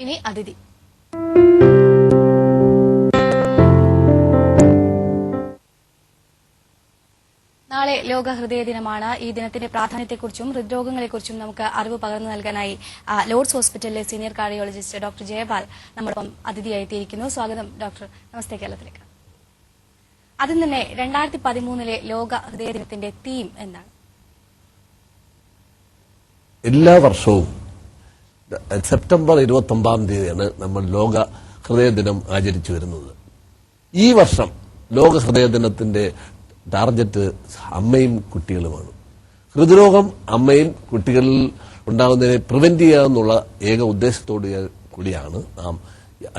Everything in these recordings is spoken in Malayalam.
ഇനി അതിഥി നാളെ ലോക ഹൃദയ ദിനമാണ്. ഈ ദിനത്തിന്റെ പ്രാധാന്യത്തെക്കുറിച്ചും ഹൃദ്രോഗങ്ങളെക്കുറിച്ചും നമുക്ക് അറിവ് പകർന്നു നൽകാനായി ലോർഡ്സ് ഹോസ്പിറ്റലിലെ സീനിയർ കാർഡിയോളജിസ്റ്റ് ഡോക്ടർ ജയപാൽ നമ്മോടൊപ്പം അതിഥിയായി എത്തിയിരിക്കുന്നു. സ്വാഗതം ഡോക്ടർ. നമസ്തേ കേരളത്തിലേക്ക്. അതിൽ തന്നെ 2013 ലോക ഹൃദയ ദിനത്തിന്റെ തീം എന്താണ്? എല്ലാ വർഷവും സെപ്റ്റംബർ 29 നമ്മൾ ലോക ഹൃദയ ദിനം ആചരിച്ചു വരുന്നത്. ഈ വർഷം ലോക ഹൃദയ ദിനത്തിന്റെ ടാർഗറ്റ് അമ്മയും കുട്ടികളുമാണ്. ഹൃദ്രോഗം അമ്മയും കുട്ടികളിൽ ഉണ്ടാകുന്നതിനെ പ്രിവെന്റ് ചെയ്യുക എന്നുള്ള ഏക ഉദ്ദേശത്തോടു കൂടിയാണ് നാം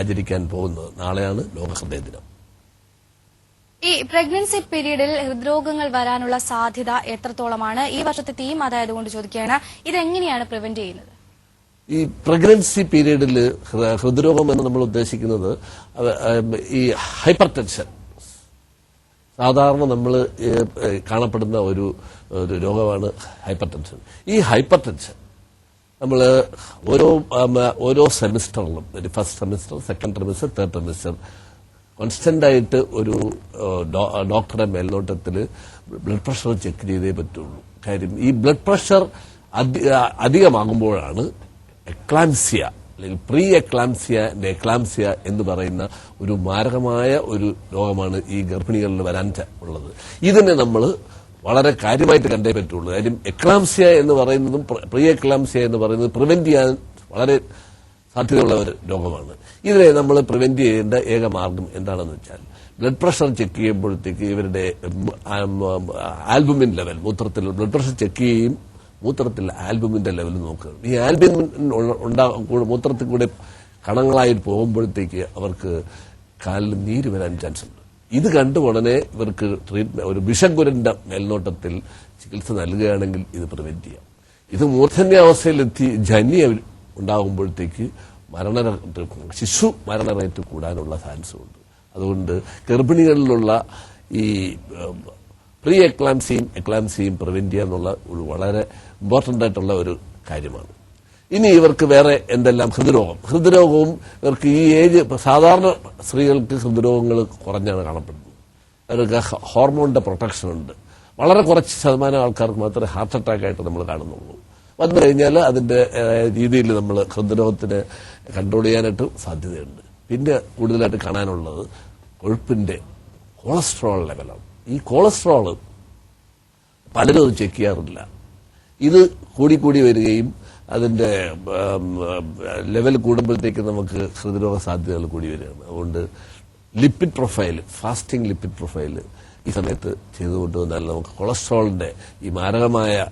ആചരിക്കാൻ പോകുന്നത്. നാളെയാണ് ലോക ഹൃദയ ദിനം. ഈ പ്രഗ്നൻസി പീരീഡിൽ ഹൃദ്രോഗങ്ങൾ വരാനുള്ള സാധ്യത എത്രത്തോളമാണ്? ഈ വർഷത്തെ തീം അതായതുകൊണ്ട് ചോദിക്കുകയാണ്, ഇതെങ്ങനെയാണ് പ്രിവെന്റ് ചെയ്യുന്നത്? ഈ പ്രഗ്നൻസി പീരീഡിൽ ഹൃദ്രോഗം എന്ന് നമ്മൾ ഉദ്ദേശിക്കുന്നത് ഈ ഹൈപ്പർ ടെൻഷൻ, സാധാരണ നമ്മൾ കാണപ്പെടുന്ന ഒരു രോഗമാണ് ഹൈപ്പർ ടെൻഷൻ. ഈ ഹൈപ്പർ ടെൻഷൻ നമ്മൾ ഓരോ സെമിസ്റ്ററിലും, first semester, second semester, third semester constant ആയിട്ട് ഒരു ഡോക്ടറുടെ മേൽനോട്ടത്തിൽ ബ്ലഡ് പ്രഷർ ചെക്ക് ചെയ്തേ പറ്റുള്ളൂ. കാര്യം ഈ ബ്ലഡ് പ്രഷർ അധികമാകുമ്പോഴാണ് എക്ലാംസിയ അല്ലെങ്കിൽ പ്രീ എക്ലാംസിയ എന്ന് പറയുന്ന ഒരു മാരകമായ ഒരു രോഗമാണ് ഈ ഗർഭിണികളിൽ വരാൻ ഉള്ളത്. ഇതിനെ നമ്മൾ വളരെ കാര്യമായിട്ട് കണ്ടേ പറ്റുള്ളൂ. കാര്യം എക്ലാംസിയ എന്ന് പറയുന്നതും പ്രീ എക്ലാംസിയ എന്ന് പറയുന്നത് പ്രിവെന്റ് ചെയ്യാൻ വളരെ സാധ്യതയുള്ള ഒരു രോഗമാണ്. ഇതിനെ നമ്മൾ പ്രിവെന്റ് ചെയ്യേണ്ട ഏക മാർഗം എന്താണെന്ന് വെച്ചാൽ, ബ്ലഡ് പ്രഷർ ചെക്ക് ചെയ്യുമ്പോഴത്തേക്ക് ഇവരുടെ ആൽബുമിൻ ലെവൽ, മൂത്രത്തിൽ ബ്ലഡ് പ്രഷർ ചെക്ക് ചെയ്യുകയും മൂത്രത്തിൽ ആൽബുമിന്റെ ലെവൽ നോക്കുക. ഈ ആൽബുമിൻ മൂത്രത്തിൽ കൂടെ കണങ്ങളായിട്ട് പോകുമ്പോഴത്തേക്ക് അവർക്ക് കാലിൽ നീര് വരാൻ ചാൻസ് ഉണ്ട്. ഇത് കണ്ടു ഉടനെ ഇവർക്ക് ഒരു ബിഷഗുരന്റെ മേൽനോട്ടത്തിൽ ചികിത്സ നൽകുകയാണെങ്കിൽ ഇത് പ്രിവെന്റ് ചെയ്യാം. ഇത് മൂർധന്യാവസ്ഥയിലെത്തി ജന്യ ഉണ്ടാകുമ്പോഴത്തേക്ക് ശിശു മരണ റേറ്റ് കൂടാനുള്ള ചാൻസും ഉണ്ട്. അതുകൊണ്ട് ഗർഭിണികളിലുള്ള ഈ പ്രീ എക്ലാംസിയും പ്രിവെന്റ് ചെയ്യുക എന്നുള്ള ഒരു വളരെ ഇമ്പോർട്ടന്റ് ആയിട്ടുള്ള ഒരു കാര്യമാണ്. ഇനി ഇവർക്ക് വേറെ എന്തെല്ലാം ഹൃദ്രോഗവും ഇവർക്ക് ഈ ഏജ്, സാധാരണ സ്ത്രീകൾക്ക് ഹൃദ്രോഗങ്ങൾ കുറഞ്ഞാണ് കാണപ്പെടുന്നത്. അവർക്ക് ഹോർമോണിന്റെ പ്രൊട്ടക്ഷൻ ഉണ്ട്. വളരെ കുറച്ച് ശതമാനം ആൾക്കാർക്ക് മാത്രമേ ഹാർട്ട് അറ്റാക്ക് ആയിട്ട് നമ്മൾ കാണുന്നുള്ളൂ. വന്നു കഴിഞ്ഞാൽ അതിന്റെ രീതിയിൽ നമ്മൾ ഹൃദ്രോഗത്തിനെ കൺട്രോൾ ചെയ്യാനായിട്ട് സാധ്യതയുണ്ട്. പിന്നെ കൂടുതലായിട്ട് കാണാനുള്ളത് കൊഴുപ്പിന്റെ കൊളസ്ട്രോൾ ലെവലാണ്. ഈ കൊളസ്ട്രോള് പലരും അത് ചെക്ക് ചെയ്യാറില്ല. ഇത് കൂടിക്കൂടി വരികയും അതിന്റെ ലെവൽ കൂടുമ്പോഴത്തേക്ക് നമുക്ക് ഹൃദ്രോഗ സാധ്യതകൾ കൂടി വരികയാണ്. അതുകൊണ്ട് lipid profile, fasting lipid profile ഈ സമയത്ത് ചെയ്തുകൊണ്ടുവന്നാൽ നമുക്ക് കൊളസ്ട്രോളിന്റെ ഈ മാരകമായ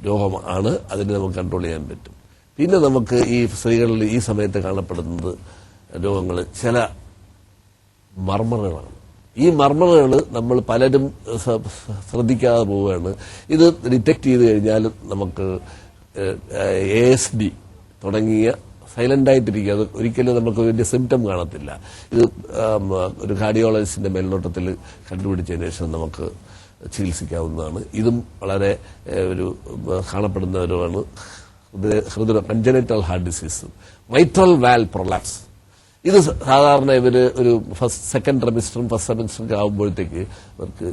രോഗമാണ്, അതിനെ നമുക്ക് കൺട്രോൾ ചെയ്യാൻ പറ്റും. പിന്നെ നമുക്ക് ഈ സ്ത്രീകളിൽ ഈ സമയത്ത് കാണപ്പെടുന്നത് രോഗങ്ങൾ ചില മർമ്മറുകളാണ്. ഈ മർമ്മറുകൾ നമ്മൾ പലരും ശ്രദ്ധിക്കാതെ പോവുകയാണ്. ഇത് ഡിറ്റക്ട് ചെയ്ത് കഴിഞ്ഞാൽ നമുക്ക് ASD തുടങ്ങിയ സൈലന്റ് ആയിട്ടിരിക്കുക, അത് ഒരിക്കലും നമുക്ക് വലിയ സിംറ്റം കാണത്തില്ല. ഇത് ഒരു കാർഡിയോളജിസ്റ്റിന്റെ മേൽനോട്ടത്തിൽ കണ്ടുപിടിച്ചതിന് ശേഷം നമുക്ക് ചികിത്സിക്കാവുന്നതാണ്. ഇതും വളരെ ഒരു കാണപ്പെടുന്ന ഒരുമാണ് congenital heart disease. Mitral valve prolapse, ഇത് സാധാരണ ഇവര് ഒരു സെക്കൻഡ് സെമിസ്റ്ററും ഫസ്റ്റ് സെമിസ്റ്ററും ആകുമ്പോഴത്തേക്ക് ഇവർക്ക്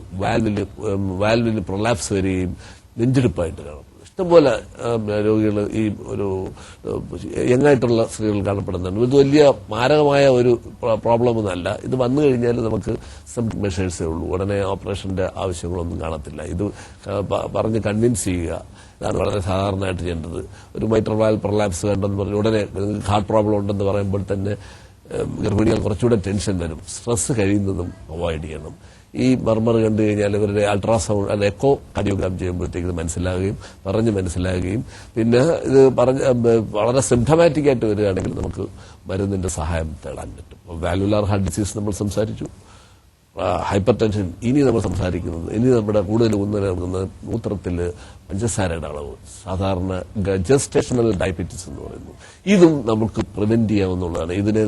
വാൽവിന് പ്രൊലാപ്സ് വരികയും നെഞ്ചെടുപ്പായിട്ട് കാണും. ഇഷ്ടംപോലെ രോഗികൾ ഈ ഒരു യങ്ങായിട്ടുള്ള സ്ത്രീകൾ കാണപ്പെടുന്നുണ്ട്. ഇത് വലിയ മാരകമായ ഒരു പ്രോബ്ലമൊന്നുമല്ല. ഇത് വന്നു കഴിഞ്ഞാൽ നമുക്ക് സിംപ്റ്റം മെഷേഴ്സേ ഉള്ളൂ. ഉടനെ ഓപ്പറേഷന്റെ ആവശ്യങ്ങളൊന്നും കാണത്തില്ല. ഇത് പറഞ്ഞ് കൺവിൻസ് ചെയ്യുക, ഇതാണ് വളരെ സാധാരണയായിട്ട് ചെയ്യേണ്ടത്. ഒരു മൈട്രൽ വാൽവ് പ്രൊലാപ്സ് കണ്ടെന്ന് പറഞ്ഞ് ഉടനെ ഹാർട്ട് പ്രോബ്ലം ഉണ്ടെന്ന് പറയുമ്പോൾ തന്നെ ഗർഭിണികൾ കുറച്ചുകൂടെ ടെൻഷൻ വരും. സ്ട്രെസ് കഴിയുന്നതും അവോയ്ഡ് ചെയ്യണം. ഈ മർമ്മർ കണ്ടു കഴിഞ്ഞാൽ ഇവരുടെ അൾട്രാസൗണ്ട് അല്ല എക്കോ കാർഡിയോഗ്രാം ചെയ്യുമ്പോഴത്തേക്ക് ഇത് മനസ്സിലാകുകയും പിന്നെ ഇത് വളരെ സിംപ്റ്റമാറ്റിക് ആയിട്ട് വരികയാണെങ്കിൽ നമുക്ക് മരുന്നിന്റെ സഹായം തേടാൻ പറ്റും. വാൽവുലാർ ഹാർട്ട് ഡിസീസ് നമ്മൾ സംസാരിച്ചു, ഹൈപ്പർ ടെൻഷൻ. ഇനി നമ്മൾ സംസാരിക്കുന്നത്, ഇനി നമ്മുടെ കൂടുതൽ ഊന്നൽ മൂത്രത്തിൽ പഞ്ചസാരയുടെ അളവ്, സാധാരണ ജസ്റ്റേഷണൽ ഡയബറ്റീസ് എന്ന് പറയുന്നു. ഇതും നമുക്ക് പ്രിവെന്റ് ചെയ്യാവുന്നതാണ്. ഇതിനെ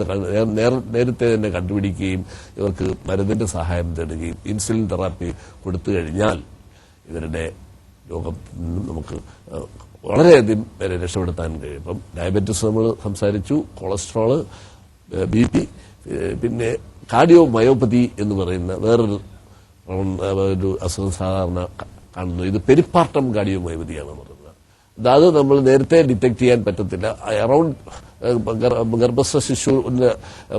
നേരത്തെ തന്നെ കണ്ടുപിടിക്കുകയും ഇവർക്ക് മരുന്നിന്റെ സഹായം തേടുകയും ഇൻസുലിൻ തെറാപ്പി കൊടുത്തു കഴിഞ്ഞാൽ ഇവരുടെ രോഗം നമുക്ക് വളരെയധികം പേരെ രക്ഷപ്പെടുത്താൻ കഴിയും. ഇപ്പം ഡയബറ്റിസ് നമ്മൾ സംസാരിച്ചു, കൊളസ്ട്രോള്, BP, പിന്നെ കാർഡിയോ മയോപ്പതി എന്ന് പറയുന്ന വേറൊരു അസുഖം സാധാരണ കാണുന്നു. ഇത് പെരിപ്പാർട്ടം കാർഡിയോ മയോപ്പതിയാണെന്ന് പറയുന്നത്. അത് നമ്മൾ നേരത്തെ ഡിറ്റക്ട് ചെയ്യാൻ പറ്റത്തില്ല. അറൌണ്ട് ഗർഭസ്ഥ ശിശുവിന്റെ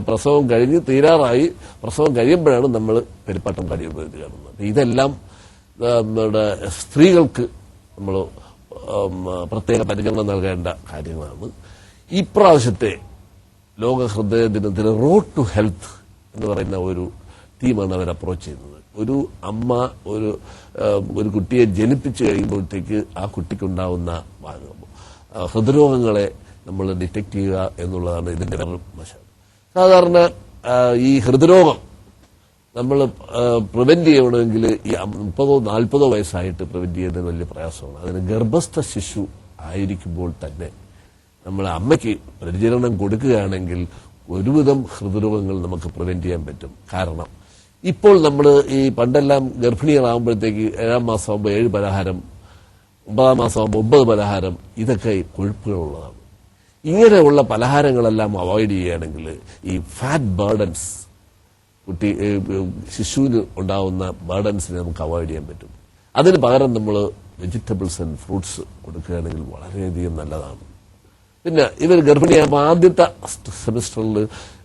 പ്രസവം കഴിഞ്ഞ് തീരാറായി പ്രസവം കഴിയുമ്പോഴാണ് നമ്മൾ പെരിപ്പാട്ടം കാർഡിയോ മയോപ്പതി കാണുന്നത്. ഇതെല്ലാം നമ്മുടെ സ്ത്രീകൾക്ക് നമ്മൾ പ്രത്യേക പരിഗണന നൽകേണ്ട കാര്യങ്ങളാണ്. ഈ പ്രാവശ്യത്തെ ലോക ഹൃദയ ദിനത്തിന് റോഡ് ടു ഹെൽത്ത് എന്ന് പറയുന്ന ഒരു ടീമാണ് അവർ അപ്രോച്ച് ചെയ്യുന്നത്. ഒരു അമ്മ ഒരു കുട്ടിയെ ജനിപ്പിച്ചു കഴിയുമ്പോഴത്തേക്ക് ആ കുട്ടിക്കുണ്ടാവുന്ന ഹൃദ്രോഗങ്ങളെ നമ്മൾ ഡിറ്റക്ട് ചെയ്യുക എന്നുള്ളതാണ് ഇതിന്റെ വേറൊരു വശം. സാധാരണ ഈ ഹൃദ്രോഗം നമ്മൾ പ്രിവെന്റ് ചെയ്യണമെങ്കിൽ ഈ 30-40 വയസ്സായിട്ട് പ്രിവെന്റ് ചെയ്യുന്നത് വലിയ പ്രയാസമാണ്. അതിന് ഗർഭസ്ഥ ശിശു ആയിരിക്കുമ്പോൾ തന്നെ നമ്മൾ അമ്മയ്ക്ക് പരിചരണം കൊടുക്കുകയാണെങ്കിൽ ഒരുവിധം ഹൃദ്രോഗങ്ങൾ നമുക്ക് പ്രിവെന്റ് ചെയ്യാൻ പറ്റും. കാരണം ഇപ്പോൾ നമ്മൾ ഈ പണ്ടെല്ലാം ഗർഭിണികളാകുമ്പോഴത്തേക്ക് 7-ാം മാസമാകുമ്പോൾ 7 പലഹാരം, 9-ാം മാസമാകുമ്പോൾ 9 പലഹാരം, ഇതൊക്കെ കൊഴുപ്പുകളുള്ളതാണ്. ഇങ്ങനെയുള്ള പലഹാരങ്ങളെല്ലാം അവോയ്ഡ് ചെയ്യുകയാണെങ്കിൽ ഈ ഫാറ്റ് ബേർഡൻസ് ശിശുവിന് ഉണ്ടാവുന്ന ബേർഡൻസിനെ നമുക്ക് അവോയ്ഡ് ചെയ്യാൻ പറ്റും. അതിന് പകരം നമ്മൾ വെജിറ്റബിൾസ് ആൻഡ് ഫ്രൂട്ട്സ് കൊടുക്കുകയാണെങ്കിൽ വളരെയധികം നല്ലതാണ്. പിന്നെ ഇവർ ഗർഭിണിയാകുമ്പോൾ ആദ്യത്തെ സെമിസ്റ്ററിൽ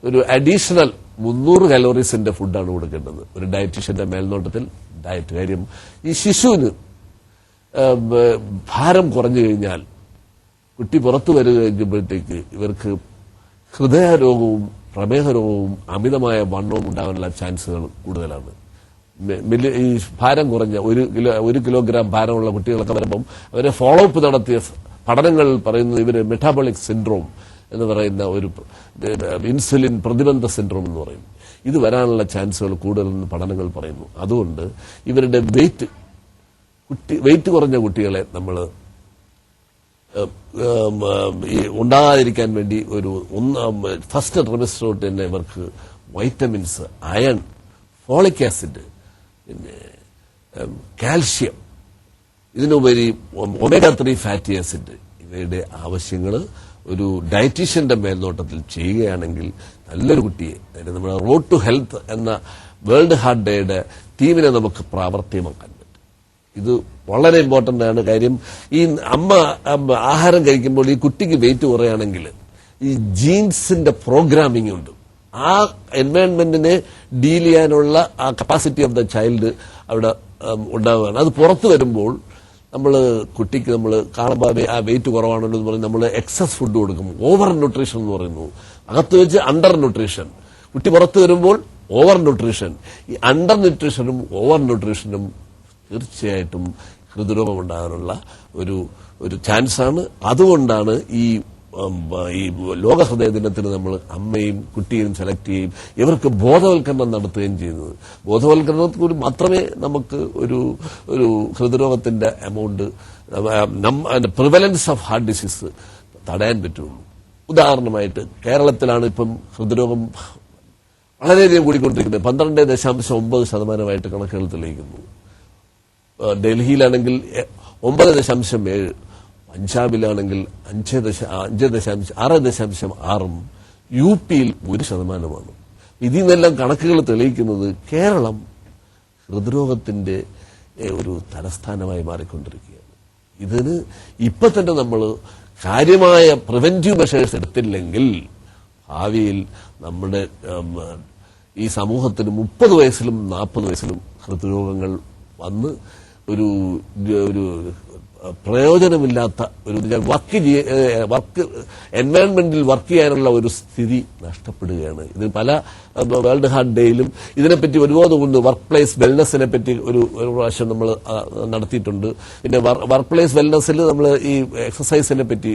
ഒരു അഡീഷണൽ 300 കലോറീസിന്റെ ഫുഡാണ് കൊടുക്കേണ്ടത് ഒരു ഡയറ്റീഷ്യന്റെ മേൽനോട്ടത്തിൽ. ഡയറ്റ് കാര്യം ഈ ശിശുവിന് ഭാരം കുറഞ്ഞു കഴിഞ്ഞാൽ കുട്ടി പുറത്തു വരുമ്പോഴത്തേക്ക് ഇവർക്ക് ഹൃദയരോഗവും പ്രമേഹ രോഗവും അമിതമായ വണ്ണവും ഉണ്ടാകാനുള്ള ചാൻസുകൾ കൂടുതലാണ്. ഈ ഭാരം കുറഞ്ഞ 1 കിലോഗ്രാം ഭാരമുള്ള കുട്ടികളൊക്കെ വരുമ്പം അവരെ ഫോളോ അപ്പ് നടത്തിയ പഠനങ്ങൾ പറയുന്നത് ഇവര് മെറ്റാബോളിക് സിൻഡ്രോം എന്ന് പറയുന്ന ഒരു ഇൻസുലിൻ പ്രതിബന്ധ സിൻഡ്രോം എന്ന് പറയും. ഇത് വരാനുള്ള ചാൻസുകൾ കൂടുതലെന്ന് പഠനങ്ങൾ പറയുന്നു. അതുകൊണ്ട് ഇവരുടെ വെയിറ്റ് കുറഞ്ഞ കുട്ടികളെ നമ്മൾ ഉണ്ടാകാതിരിക്കാൻ വേണ്ടി ഫസ്റ്റ് ട്രിമസ്റ്റർ തൊട്ട് തന്നെ ഇവർക്ക് വൈറ്റമിൻസ്, അയൺ, ഫോളിക് ആസിഡ്, പിന്നെ കാൽഷ്യം, ഇതിനുപരി omega-3 ഫാറ്റി ആസിഡ്, ഇവയുടെ ആവശ്യങ്ങൾ ഒരു ഡയറ്റീഷ്യന്റെ മേൽനോട്ടത്തിൽ ചെയ്യുകയാണെങ്കിൽ നല്ലൊരു കുട്ടിയെ, അതായത് നമ്മുടെ റോഡ് ടു ഹെൽത്ത് എന്ന വേൾഡ് ഹാർട്ട് ഡേയുടെ ടീമിനെ നമുക്ക് പ്രാവർത്തികമാക്കാൻ പറ്റും. ഇത് വളരെ ഇമ്പോർട്ടന്റ് ആണ്. കാര്യം ഈ അമ്മ ആഹാരം കഴിക്കുമ്പോൾ ഈ കുട്ടിക്ക് വെയിറ്റ് കുറയാണെങ്കിൽ ഈ ജീൻസിന്റെ പ്രോഗ്രാമിംഗ് ഉണ്ട്. ആ എൻവയോൺമെന്റിനെ ഡീൽ ചെയ്യാനുള്ള ആ കപ്പാസിറ്റി ഓഫ് ദ ചൈൽഡ് അവിടെ ഉണ്ടാവുകയാണ്. അത് പുറത്തു വരുമ്പോൾ നമ്മൾ കുട്ടിക്ക് നമ്മൾ കാണുമ്പോൾ ആ വെയിറ്റ് കുറവാണല്ലോ എന്ന് പറഞ്ഞ് നമ്മൾ എക്സസ് ഫുഡ് കൊടുക്കും. ഓവർ ന്യൂട്രീഷൻ എന്ന് പറയുന്നു. അകത്ത് വെച്ച് അണ്ടർ ന്യൂട്രീഷൻ. കുട്ടി പുറത്തു വരുമ്പോൾ ഓവർ ന്യൂട്രീഷൻ. ഈ അണ്ടർ ന്യൂട്രീഷനും ഓവർ ന്യൂട്രീഷനും തീർച്ചയായിട്ടും ഹൃദ്രോഗം ഉണ്ടാകാനുള്ള ഒരു ചാൻസാണ്. അതുകൊണ്ടാണ് ഈ ലോക ഹൃദയ ദിനത്തിന് നമ്മൾ അമ്മയും കുട്ടിയെയും സെലക്ട് ചെയ്യും, ഇവർക്ക് ബോധവൽക്കരണം നടത്തുകയും ചെയ്യുന്നത്. ബോധവൽക്കരണത്തിൽ മാത്രമേ നമുക്ക് ഒരു ഹൃദ്രോഗത്തിന്റെ amount, prevalence of heart disease തടയാൻ പറ്റുള്ളൂ. ഉദാഹരണമായിട്ട് കേരളത്തിലാണ് ഇപ്പം ഹൃദ്രോഗം വളരെയധികം കൂടിക്കൊണ്ടിരിക്കുന്നത്. 12.9% കണക്കുകൾ തെളിയിക്കുന്നു. ഡൽഹിയിലാണെങ്കിൽ 9.7%, പഞ്ചാബിലാണെങ്കിൽ 6.6%, UP-യിൽ 1%. ഇതിൽ നിന്നെല്ലാം കണക്കുകൾ തെളിയിക്കുന്നത് കേരളം ഹൃദ്രോഗത്തിന്റെ ഒരു തലസ്ഥാനമായി മാറിക്കൊണ്ടിരിക്കുകയാണ്. ഇതിന് ഇപ്പൊ തന്നെ നമ്മൾ കാര്യമായ പ്രിവെന്റീവ് മെഷേഴ്സ് എടുത്തില്ലെങ്കിൽ ഭാവിയിൽ നമ്മുടെ ഈ സമൂഹത്തിന് 30 വയസ്സിലും 40 വയസ്സിലും ഹൃദ്രോഗങ്ങൾ വന്ന് ഒരു പ്രയോജനമില്ലാത്ത ഒരു വർക്ക് എൻവയോൺമെന്റിൽ വർക്ക് ചെയ്യാനുള്ള ഒരു സ്ഥിതി നഷ്ടപ്പെടുകയാണ്. ഇതിന് പല വേൾഡ് ഹാർട്ട് ഡേയിലും ഇതിനെപ്പറ്റി ഒരുപാട് കൊണ്ട് വർക്ക് പ്ലേസ് വെൽനസിനെ പറ്റി ഒരു പ്രാവശ്യം നമ്മൾ നടത്തിയിട്ടുണ്ട്. പിന്നെ വർക്ക് പ്ലേസ് വെൽനസിൽ നമ്മൾ ഈ എക്സസൈസിനെ പറ്റി